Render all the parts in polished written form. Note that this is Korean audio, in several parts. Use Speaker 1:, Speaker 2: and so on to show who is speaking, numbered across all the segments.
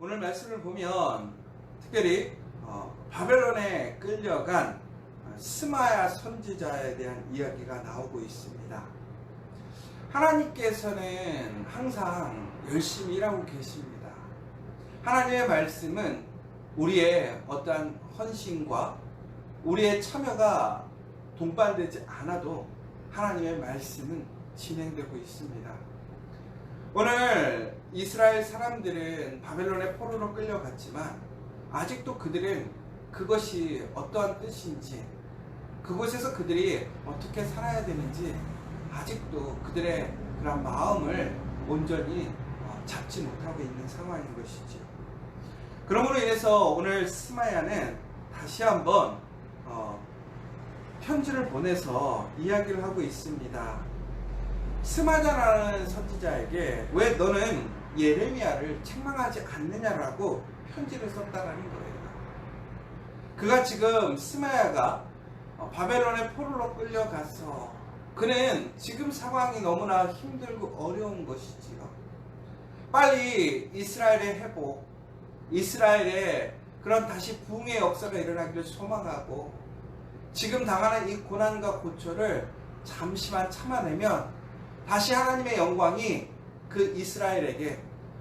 Speaker 1: 오늘 말씀을 보면 특별히 바벨론에 끌려간 스마야 선지자에 대한 이야기가 나오고 있습니다. 하나님께서는 항상 열심히 일하고 계십니다. 하나님의 말씀은 우리의 어떠한 헌신과 우리의 참여가 동반되지 않아도 하나님의 말씀은 진행되고 있습니다. 오늘 이스라엘 사람들은 바벨론의 포로로 끌려갔지만 아직도 그들은 그것이 어떠한 뜻인지, 그곳에서 그들이 어떻게 살아야 되는지 아직도 그들의 그런 마음을 온전히 잡지 못하고 있는 상황인 것이죠. 그러므로 인해서 오늘 스마야는 다시 한번 편지를 보내서 이야기를 하고 있습니다. 스마야라는 선지자에게 왜 너는 예레미야를 책망하지 않느냐라고 편지를 썼다라는 거예요. 그가 지금 스마야가 바벨론의 포로로 끌려가서 그는 지금 상황이 너무나 힘들고 어려운 것이지요. 빨리 이스라엘의 회복, 이스라엘의 그런 다시 부흥의 역사가 일어나기를 소망하고 지금 당하는 이 고난과 고초를 잠시만 참아내면 다시 하나님의 영광이 그 이스라엘에게,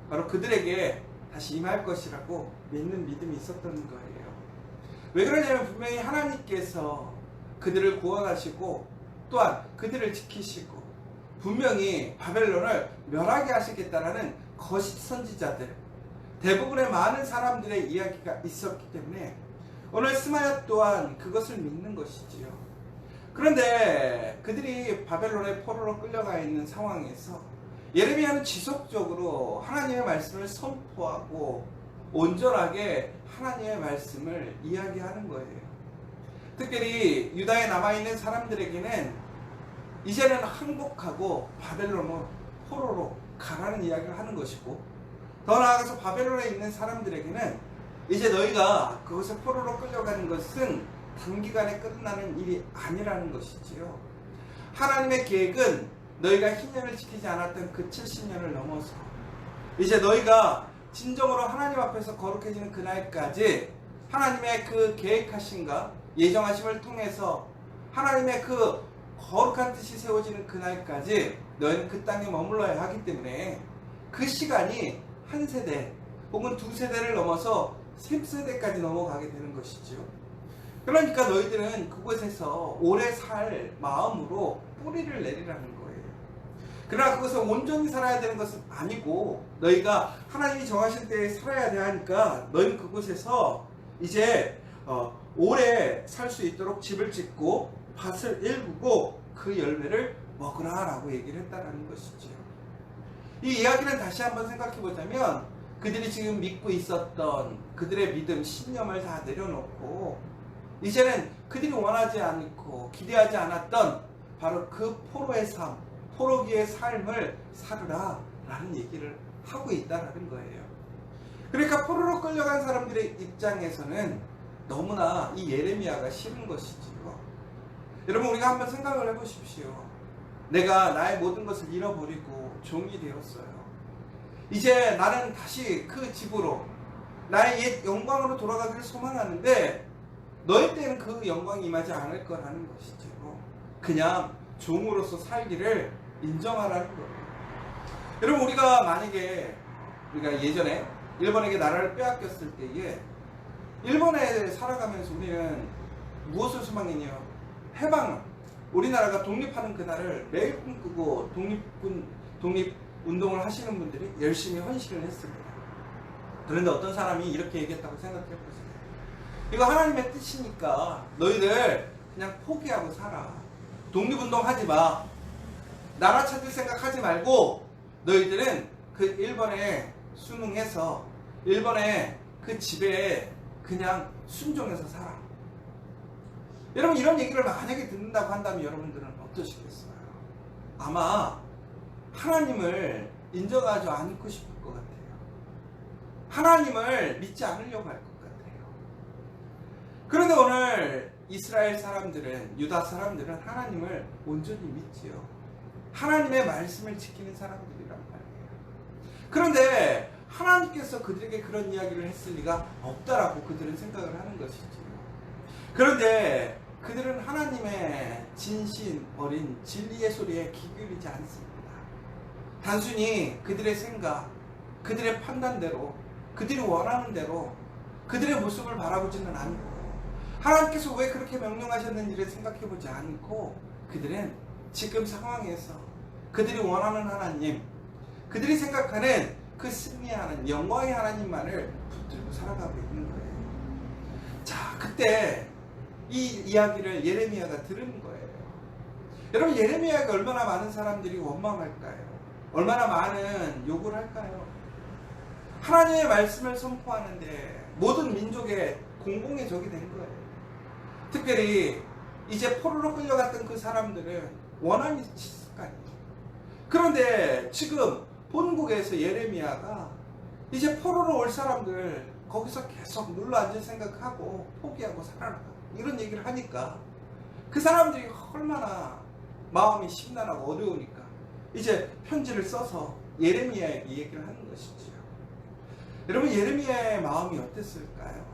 Speaker 1: 바로 그들에게 다시 임할 것이라고 믿는 믿음이 있었던 거예요. 왜 그러냐면 분명히 하나님께서 그들을 구원하시고 또한 그들을 지키시고 분명히 바벨론을 멸하게 하시겠다라는 거짓 선지자들, 대부분의 많은 사람들의 이야기가 있었기 때문에 오늘 스마야 또한 그것을 믿는 것이지요. 그런데 그들이 바벨론의 포로로 끌려가 있는 상황에서 예레미야는 지속적으로 하나님의 말씀을 선포하고 온전하게 하나님의 말씀을 이야기하는 거예요. 특별히 유다에 남아있는 사람들에게는 이제는 항복하고 바벨론으로 포로로 가라는 이야기를 하는 것이고, 더 나아가서 바벨론에 있는 사람들에게는 이제 너희가 그곳에 포로로 끌려가는 것은 단기간에 끝나는 일이 아니라는 것이지요. 하나님의 계획은 너희가 희년을 지키지 않았던 그 70년을 넘어서 이제 너희가 진정으로 하나님 앞에서 거룩해지는 그날까지 하나님의 그 계획하심과 예정하심을 통해서 하나님의 그 거룩한 뜻이 세워지는 그날까지 너희는 그 땅에 머물러야 하기 때문에 그 시간이 한 세대 혹은 두 세대를 넘어서 3세대까지 넘어가게 되는 것이죠. 그러니까 너희들은 그곳에서 오래 살 마음으로 뿌리를 내리라는 거예요. 그러나 그것을 온전히 살아야 되는 것은 아니고 너희가 하나님이 정하신 때에 살아야 돼 하니까 너희는 그곳에서 이제 오래 살 수 있도록 집을 짓고 밭을 일구고 그 열매를 먹으라 라고 얘기를 했다는 것이죠. 이 이야기를 다시 한번 생각해 보자면 그들이 지금 믿고 있었던 그들의 믿음, 신념을 다 내려놓고 이제는 그들이 원하지 않고 기대하지 않았던 바로 그 포로의 삶, 포로기의 삶을 살으라 라는 얘기를 하고 있다는 거예요. 그러니까 포로로 끌려간 사람들의 입장에서는 너무나 이 예레미야가 싫은 것이지요. 여러분, 우리가 한번 생각을 해보십시오. 내가 나의 모든 것을 잃어버리고 종이 되었어요. 이제 나는 다시 그 집으로 나의 옛 영광으로 돌아가기를 소망하는데 너희 때는 그 영광이 임하지 않을 거라는 것이죠. 그냥 종으로서 살기를 인정하라는 거예요. 여러분, 우리가 만약에 우리가 예전에 일본에게 나라를 빼앗겼을 때에 일본에 살아가면서 우리는 무엇을 소망했냐? 해방을, 우리나라가 독립하는 그날을 매일 꿈꾸고 독립운동을 하시는 분들이 열심히 헌신을 했습니다. 그런데 어떤 사람이 이렇게 얘기했다고 생각해보세요. 이거 하나님의 뜻이니까 너희들 그냥 포기하고 살아. 독립운동 하지 마. 나라 찾을 생각 하지 말고 너희들은 그 일본에 순응해서 일본의 그 지배에 그냥 순종해서 살아. 여러분, 이런 얘기를 만약에 듣는다고 한다면 여러분들은 어떠시겠어요? 아마 하나님을 인정하지 않고 싶을 것 같아요. 하나님을 믿지 않으려고 할 것 같아요. 그런데 오늘 이스라엘 사람들은, 유다 사람들은 하나님을 온전히 믿지요. 하나님의 말씀을 지키는 사람들이란 말이에요. 그런데 하나님께서 그들에게 그런 이야기를 했을 리가 없다라고 그들은 생각을 하는 것이지요. 그런데 그들은 하나님의 진신 어린 진리의 소리에 귀 기울이지 않습니다. 단순히 그들의 생각, 그들의 판단대로, 그들이 원하는 대로 그들의 모습을 바라보지는 않고, 하나님께서 왜 그렇게 명령하셨는지를 생각해보지 않고, 그들은 지금 상황에서 그들이 원하는 하나님, 그들이 생각하는 그 승리하는 영광의 하나님만을 붙들고 살아가고 있는 거예요. 자, 그때 이 이야기를 예레미야가 들은 거예요. 여러분, 예레미야가 얼마나 많은 사람들이 원망할까요? 얼마나 많은 욕을 할까요? 하나님의 말씀을 선포하는데 모든 민족의 공공의 적이 된 거예요. 특별히 이제 포로로 끌려갔던 그 사람들은 원한이 있을 거 아니에요. 그런데 지금 본국에서 예레미야가 이제 포로로 올 사람들 거기서 계속 눌러앉을 생각하고 포기하고 살아라, 이런 얘기를 하니까 그 사람들이 얼마나 마음이 심란하고 어려우니까 이제 편지를 써서 예레미야에게 얘기를 하는 것이지요. 여러분, 예레미야의 마음이 어땠을까요?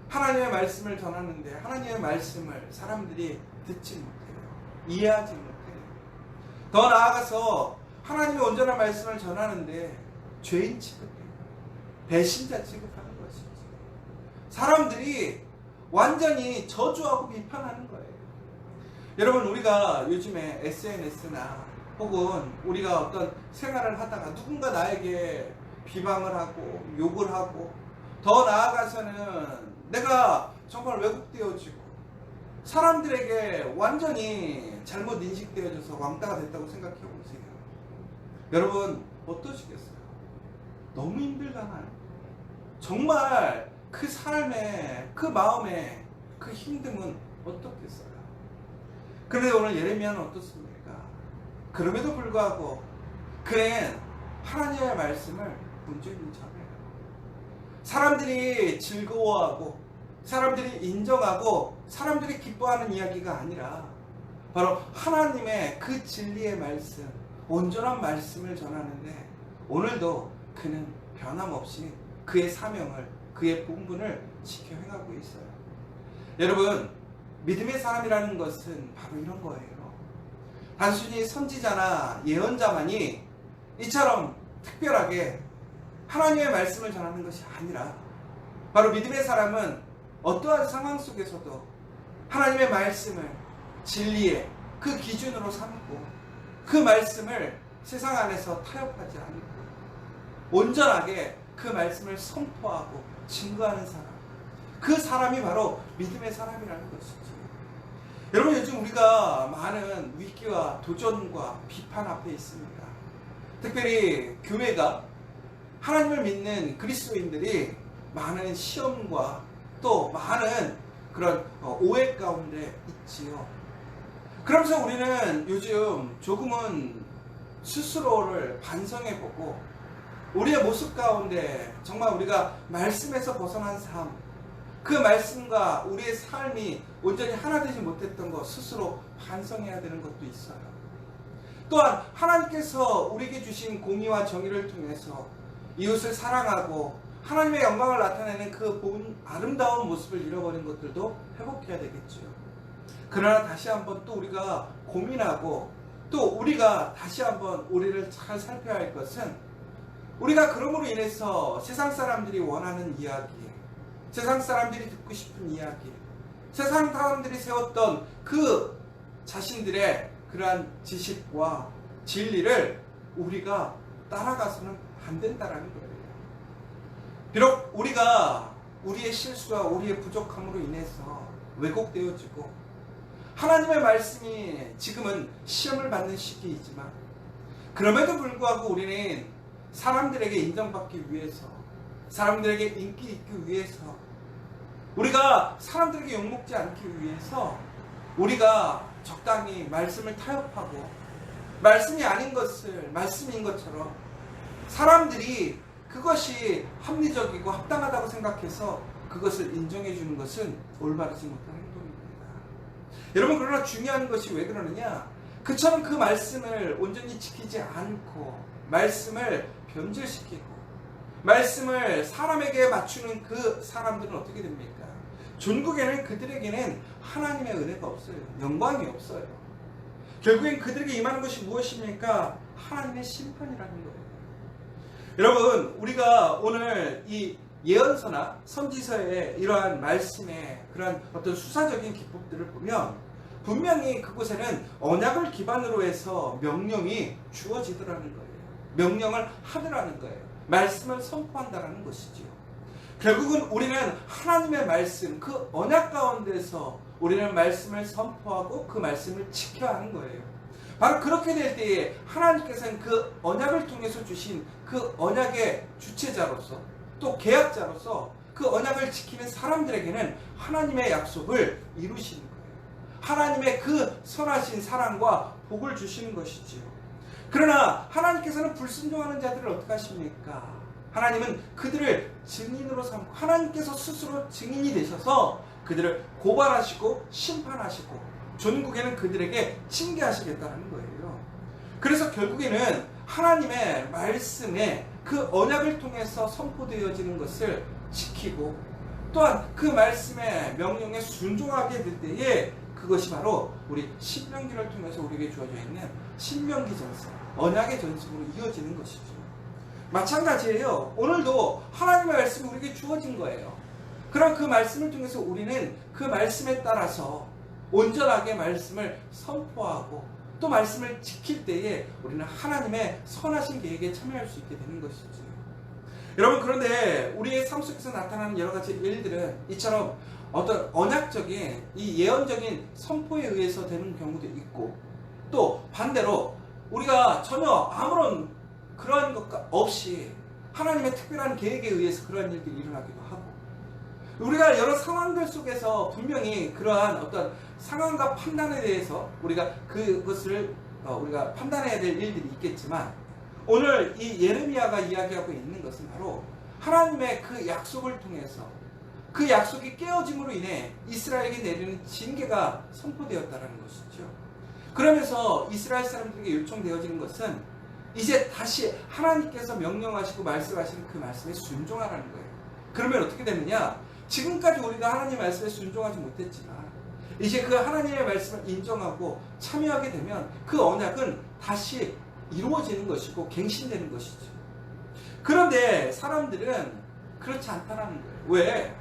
Speaker 1: 하나님의 말씀을 전하는데 하나님의 말씀을 사람들이 듣지 못해요. 이해하지 못해요. 더 나아가서 하나님의 온전한 말씀을 전하는데 죄인 취급해요. 배신자 취급하는 것이지. 사람들이 완전히 저주하고 비판하는 거예요. 여러분, 우리가 요즘에 SNS나 혹은 우리가 어떤 생활을 하다가 누군가 나에게 비방을 하고 욕을 하고, 더 나아가서는 내가 정말 왜곡되어지고 사람들에게 완전히 잘못 인식되어져서 왕따가 됐다고 생각해 보세요. 여러분, 어떠시겠어요? 너무 힘들잖아요. 정말 그 삶에, 그 마음에 그 힘듦은 어떻겠어요? 그런데 오늘 예레미야는 어떻습니까? 그럼에도 불구하고 그는 하나님의 말씀을 온전히 전해요. 사람들이 즐거워하고 사람들이 인정하고 사람들이 기뻐하는 이야기가 아니라 바로 하나님의 그 진리의 말씀, 온전한 말씀을 전하는데 오늘도 그는 변함없이 그의 사명을, 그의 본분을 지켜 행하고 있어요. 여러분, 믿음의 사람이라는 것은 바로 이런 거예요. 단순히 선지자나 예언자만이 이처럼 특별하게 하나님의 말씀을 전하는 것이 아니라, 바로 믿음의 사람은 어떠한 상황 속에서도 하나님의 말씀을 진리의 그 기준으로 삼고 그 말씀을 세상 안에서 타협하지 않고 온전하게 그 말씀을 선포하고 증거하는 사람, 그 사람이 바로 믿음의 사람이라는 것이죠. 여러분, 요즘 우리가 많은 위기와 도전과 비판 앞에 있습니다. 특별히 교회가, 하나님을 믿는 그리스도인들이 많은 시험과 또 많은 그런 오해 가운데 있지요. 그러면서 우리는 요즘 조금은 스스로를 반성해보고 우리의 모습 가운데 정말 우리가 말씀에서 벗어난 삶, 그 말씀과 우리의 삶이 온전히 하나 되지 못했던 것 스스로 반성해야 되는 것도 있어요. 또한 하나님께서 우리에게 주신 공의와 정의를 통해서 이웃을 사랑하고 하나님의 영광을 나타내는 그 본 아름다운 모습을 잃어버린 것들도 회복해야 되겠죠. 그러나 다시 한번 또 우리가 고민하고 또 우리가 다시 한번 우리를 잘 살펴야 할 것은, 우리가 그럼으로 인해서 세상 사람들이 원하는 이야기, 세상 사람들이 듣고 싶은 이야기, 세상 사람들이 세웠던 그 자신들의 그러한 지식과 진리를 우리가 따라가서는 안 된다라는 거예요. 비록 우리가 우리의 실수와 우리의 부족함으로 인해서 왜곡되어지고 하나님의 말씀이 지금은 시험을 받는 시기이지만, 그럼에도 불구하고 우리는 사람들에게 인정받기 위해서, 사람들에게 인기 있기 위해서, 우리가 사람들에게 욕먹지 않기 위해서 우리가 적당히 말씀을 타협하고 말씀이 아닌 것을 말씀인 것처럼 사람들이 그것이 합리적이고 합당하다고 생각해서 그것을 인정해 주는 것은 올바르지 못한 행동입니다. 여러분, 그러나 중요한 것이 왜 그러느냐? 그처럼 그 말씀을 온전히 지키지 않고 말씀을 변질시키고 말씀을 사람에게 맞추는 그 사람들은 어떻게 됩니까? 종국에는 그들에게는 하나님의 은혜가 없어요. 영광이 없어요. 결국엔 그들에게 임하는 것이 무엇입니까? 하나님의 심판이라는 거예요. 여러분, 우리가 오늘 이 예언서나 선지서의 이러한 말씀의 그러한 어떤 수사적인 기법들을 보면 분명히 그곳에는 언약을 기반으로 해서 명령이 주어지더라는 거예요. 명령을 하더라는 거예요. 말씀을 선포한다는 것이지요. 결국은 우리는 하나님의 말씀, 그 언약 가운데서 우리는 말씀을 선포하고 그 말씀을 지켜야 하는 거예요. 바로 그렇게 될 때에 하나님께서는 그 언약을 통해서 주신 그 언약의 주체자로서 또 계약자로서 그 언약을 지키는 사람들에게는 하나님의 약속을 이루시는 거예요. 하나님의 그 선하신 사랑과 복을 주시는 것이지요. 그러나 하나님께서는 불순종하는 자들을 어떻게 하십니까? 하나님은 그들을 증인으로 삼고 하나님께서 스스로 증인이 되셔서 그들을 고발하시고 심판하시고 전국에는 그들에게 징계하시겠다는 거예요. 그래서 결국에는 하나님의 말씀에 그 언약을 통해서 선포되어지는 것을 지키고 또한 그 말씀의 명령에 순종하게 될 때에 그것이 바로 우리 신명기를 통해서 우리에게 주어져 있는 신명기 전승, 언약의 전승으로 이어지는 것이죠. 마찬가지예요. 오늘도 하나님의 말씀이 우리에게 주어진 거예요. 그럼 그 말씀을 통해서 우리는 그 말씀에 따라서 온전하게 말씀을 선포하고 또 말씀을 지킬 때에 우리는 하나님의 선하신 계획에 참여할 수 있게 되는 것이죠. 여러분, 그런데 우리의 삶 속에서 나타나는 여러 가지 일들은 이처럼 어떤 언약적인 이 예언적인 선포에 의해서 되는 경우도 있고 또 반대로 우리가 전혀 아무런 그러한 것 없이 하나님의 특별한 계획에 의해서 그러한 일들이 일어나기도 하고 우리가 여러 상황들 속에서 분명히 그러한 어떤 상황과 판단에 대해서 우리가 그것을 우리가 판단해야 될 일들이 있겠지만 오늘 이 예레미야가 이야기하고 있는 것은 바로 하나님의 그 약속을 통해서 그 약속이 깨어짐으로 인해 이스라엘에게 내리는 징계가 선포되었다는 것이죠. 그러면서 이스라엘 사람들에게 요청되어지는 것은 이제 다시 하나님께서 명령하시고 말씀하시는 그 말씀에 순종하라는 거예요. 그러면 어떻게 되느냐? 지금까지 우리가 하나님의 말씀에 순종하지 못했지만 이제 그 하나님의 말씀을 인정하고 참여하게 되면 그 언약은 다시 이루어지는 것이고 갱신되는 것이죠. 그런데 사람들은 그렇지 않다는 거예요. 왜?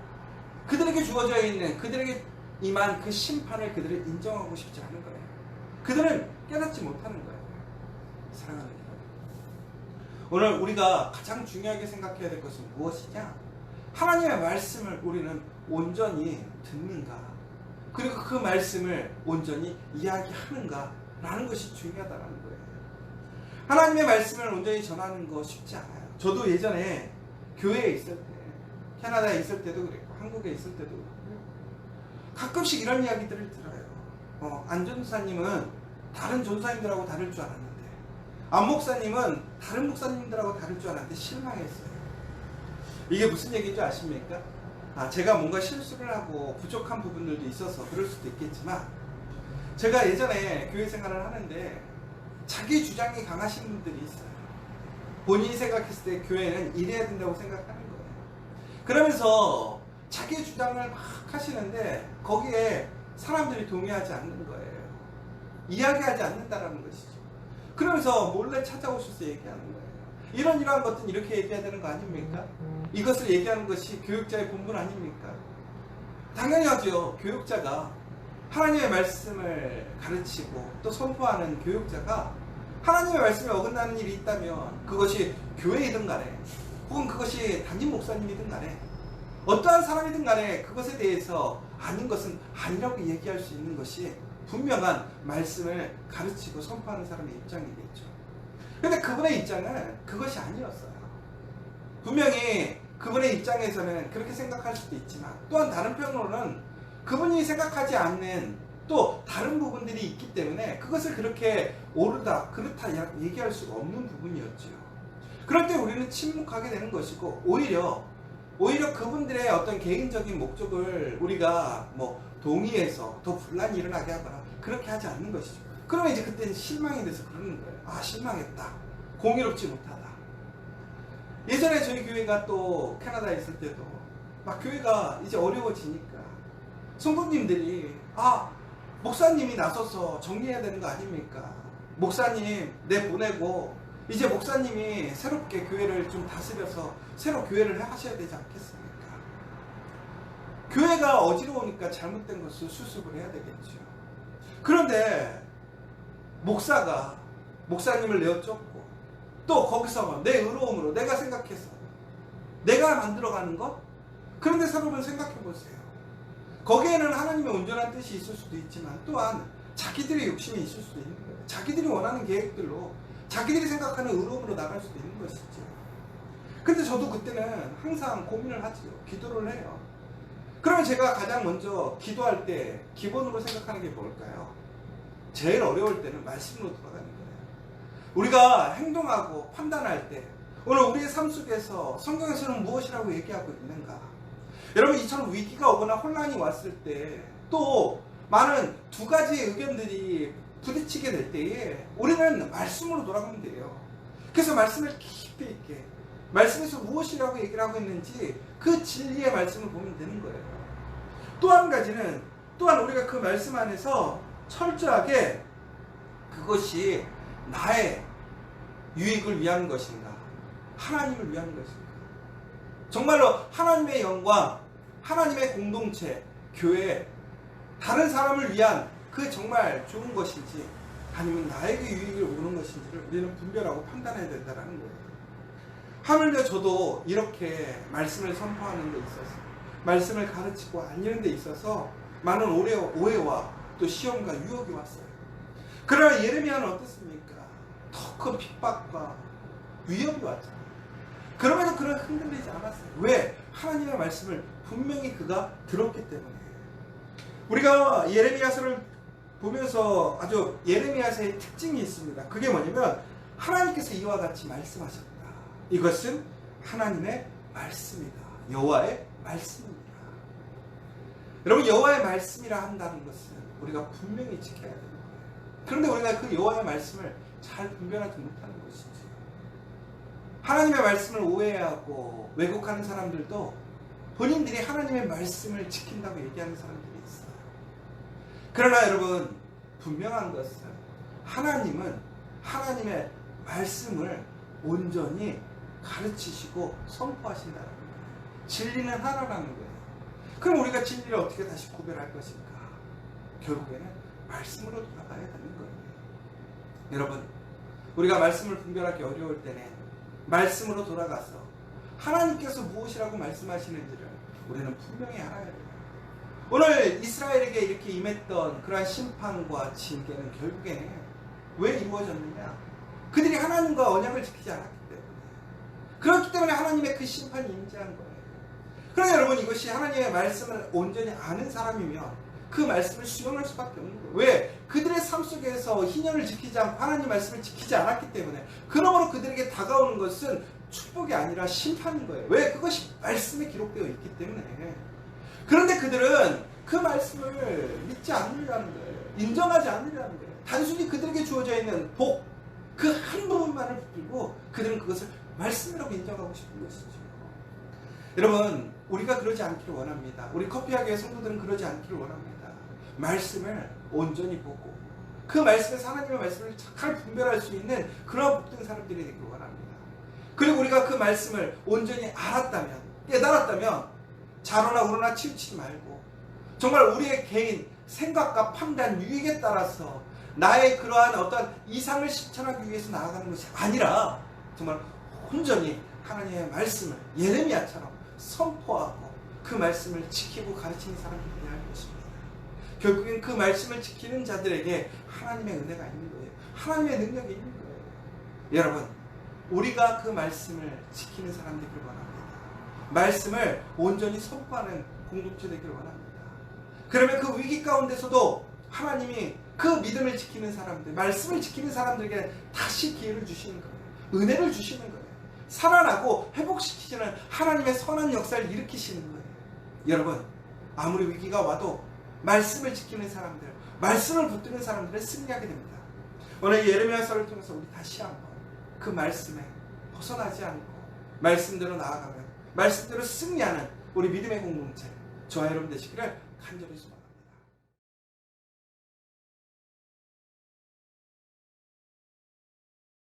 Speaker 1: 그들에게 주어져 있는 그들에게 임한 그 심판을 그들을 인정하고 싶지 않은 거예요. 그들은 깨닫지 못하는 거예요. 사랑하는 여러분, 오늘 우리가 가장 중요하게 생각해야 될 것은 무엇이냐? 하나님의 말씀을 우리는 온전히 듣는가? 그리고 그 말씀을 온전히 이야기하는가? 라는 것이 중요하다는 거예요. 하나님의 말씀을 온전히 전하는 거 쉽지 않아요. 저도 예전에 교회에 있을 때, 캐나다에 있을 때도 그랬고 한국에 있을 때도 그랬고 가끔씩 이런 이야기들을 들어요. 안 전사님은 다른 전사님들하고 다를 줄 알았는데 안 목사님은 다른 목사님들하고 다를 줄 알았는데 실망했어요. 이게 무슨 얘기인지 아십니까? 제가 뭔가 실수를 하고 부족한 부분들도 있어서 그럴 수도 있겠지만 제가 예전에 교회 생활을 하는데 자기 주장이 강하신 분들이 있어요. 본인이 생각했을 때 교회는 이래야 된다고 생각하는 거예요. 그러면서 자기 주장을 막 하시는데 거기에 사람들이 동의하지 않는 거예요. 이야기하지 않는다라는 것이죠. 그러면서 몰래 찾아오셔서 얘기하는 거예요. 이러한 것들은 이렇게 얘기해야 되는 거 아닙니까? 이것을 얘기하는 것이 교육자의 본분 아닙니까? 당연히 하죠. 교육자가 하나님의 말씀을 가르치고 또 선포하는 교육자가 하나님의 말씀에 어긋나는 일이 있다면 그것이 교회이든 간에 혹은 그것이 담임 목사님이든 간에 어떠한 사람이든 간에 그것에 대해서 아닌 것은 아니라고 얘기할 수 있는 것이 분명한 말씀을 가르치고 선포하는 사람의 입장이겠죠. 근데 그분의 입장은 그것이 아니었어요. 분명히 그분의 입장에서는 그렇게 생각할 수도 있지만 또한 다른 편으로는 그분이 생각하지 않는 또 다른 부분들이 있기 때문에 그것을 그렇게 옳다 그렇다 얘기할 수가 없는 부분이었죠. 그럴 때 우리는 침묵하게 되는 것이고 오히려 그분들의 어떤 개인적인 목적을 우리가 동의해서 더 분란이 일어나게 하거나 그렇게 하지 않는 것이죠. 그러면 이제 그때는 실망이 돼서 그러는 거예요. 실망했다. 공의롭지 못하다. 예전에 저희 교회가 또 캐나다에 있을 때도 막 교회가 이제 어려워지니까 성도님들이 목사님이 나서서 정리해야 되는 거 아닙니까? 목사님 내보내고 이제 목사님이 새롭게 교회를 좀 다스려서 새로 교회를 하셔야 되지 않겠습니까? 교회가 어지러우니까 잘못된 것을 수습을 해야 되겠죠. 그런데 목사가 목사님을 내어 쫓고 또 거기서 내 의로움으로 내가 생각해서 내가 만들어가는 것? 그런데 여러분 생각해 보세요. 거기에는 하나님의 온전한 뜻이 있을 수도 있지만 또한 자기들의 욕심이 있을 수도 있는 거예요. 자기들이 원하는 계획들로 자기들이 생각하는 의로움으로 나갈 수도 있는 것이죠. 근데 저도 그때는 항상 고민을 하죠. 기도를 해요. 그러면 제가 가장 먼저 기도할 때 기본으로 생각하는 게 뭘까요? 제일 어려울 때는 말씀으로 돌아가는 거예요. 우리가 행동하고 판단할 때 오늘 우리의 삶 속에서 성경에서는 무엇이라고 얘기하고 있는가? 여러분, 이처럼 위기가 오거나 혼란이 왔을 때 또 많은 두 가지의 의견들이 부딪히게 될 때에 우리는 말씀으로 돌아가면 돼요. 그래서 말씀을 깊이 있게 말씀에서 무엇이라고 얘기를 하고 있는지 그 진리의 말씀을 보면 되는 거예요. 또 한 가지는 또한 우리가 그 말씀 안에서 철저하게 그것이 나의 유익을 위한 것인가, 하나님을 위한 것인가, 정말로 하나님의 영광, 하나님의 공동체, 교회, 다른 사람을 위한 그 정말 좋은 것인지 아니면 나에게 유익을 오는 것인지를 우리는 분별하고 판단해야 된다는 거예요. 하물며 저도 이렇게 말씀을 선포하는 데 있어서, 말씀을 가르치고 알리는 데 있어서 많은 오해와 또 시험과 유혹이 왔어요. 그러나 예레미야는 어떻습니까? 더 큰 핍박과 위협이 왔잖아요. 그럼에도 그는 흔들리지 않았어요. 왜? 하나님의 말씀을 분명히 그가 들었기 때문에. 우리가 예레미야서를 보면서 아주 예레미야서의 특징이 있습니다. 그게 뭐냐면 하나님께서 이와 같이 말씀하셨다. 이것은 하나님의 말씀이다. 여호와의 말씀입니다. 여러분, 여호와의 말씀이라 한다는 것은 우리가 분명히 지켜야 되는 거예요. 그런데 우리가 그 여호와의 말씀을 잘 분별하지 못하는 것이죠. 하나님의 말씀을 오해하고 왜곡하는 사람들도 본인들이 하나님의 말씀을 지킨다고 얘기하는 사람들이 있어요. 그러나 여러분, 분명한 것은 하나님은 하나님의 말씀을 온전히 가르치시고 선포하신다는 거예요. 진리는 하나라는 거예요. 그럼 우리가 진리를 어떻게 다시 구별할 것인가? 결국에는 말씀으로 돌아가야 되는 거예요. 여러분, 우리가 말씀을 분별하기 어려울 때는 말씀으로 돌아가서 하나님께서 무엇이라고 말씀하시는지를 우리는 분명히 알아야 돼요. 오늘 이스라엘에게 이렇게 임했던 그러한 심판과 징계는 결국에는 왜 이루어졌느냐? 그들이 하나님과 언약을 지키지 않았기 때문에. 그렇기 때문에 하나님의 그 심판이 임재한 거예요. 그러나 여러분, 이것이 하나님의 말씀을 온전히 아는 사람이면 그 말씀을 수용할 수밖에 없는 거예요. 왜? 그들의 삶 속에서 희년을 지키지 않고 하나님 말씀을 지키지 않았기 때문에. 그러므로 그들에게 다가오는 것은 축복이 아니라 심판인 거예요. 왜? 그것이 말씀에 기록되어 있기 때문에. 그런데 그들은 그 말씀을 믿지 않으려는 거예요. 인정하지 않으려는 거예요. 단순히 그들에게 주어져 있는 복, 그 한 부분만을 붙들고 그들은 그것을 말씀이라고 인정하고 싶은 것이죠. 여러분, 우리가 그러지 않기를 원합니다. 우리 커피하교회 성도들은 그러지 않기를 원합니다. 말씀을 온전히 보고 그 말씀에서 하나님의 말씀을 잘 분별할 수 있는 그런 복된 사람들이 되기를 원합니다. 그리고 우리가 그 말씀을 온전히 알았다면, 깨달았다면 좌로나 우로나 치우치지 말고 정말 우리의 개인 생각과 판단, 유익에 따라서 나의 그러한 어떤 이상을 실천하기 위해서 나아가는 것이 아니라 정말 온전히 하나님의 말씀을 예레미야처럼 선포하고 그 말씀을 지키고 가르치는 사람들이 되어야 할 것입니다. 결국엔 그 말씀을 지키는 자들에게 하나님의 은혜가 있는 거예요. 하나님의 능력이 있는 거예요. 여러분, 우리가 그 말씀을 지키는 사람 되기를 원합니다. 말씀을 온전히 선포하는 공동체 되기를 원합니다. 그러면 그 위기 가운데서도 하나님이 그 믿음을 지키는 사람들, 말씀을 지키는 사람들에게 다시 기회를 주시는 거예요. 은혜를 주시는 거예요. 살아나고 회복시키시는 하나님의 선한 역사를 일으키시는 거예요. 여러분, 아무리 위기가 와도 말씀을 지키는 사람들, 말씀을 붙드는 사람들은 승리하게 됩니다. 오늘 예레미야서를 통해서 우리 다시 한번 그 말씀에 벗어나지 않고 말씀대로 나아가면 말씀대로 승리하는 우리 믿음의 공동체 저와 여러분 되시기를 간절히 소망합니다.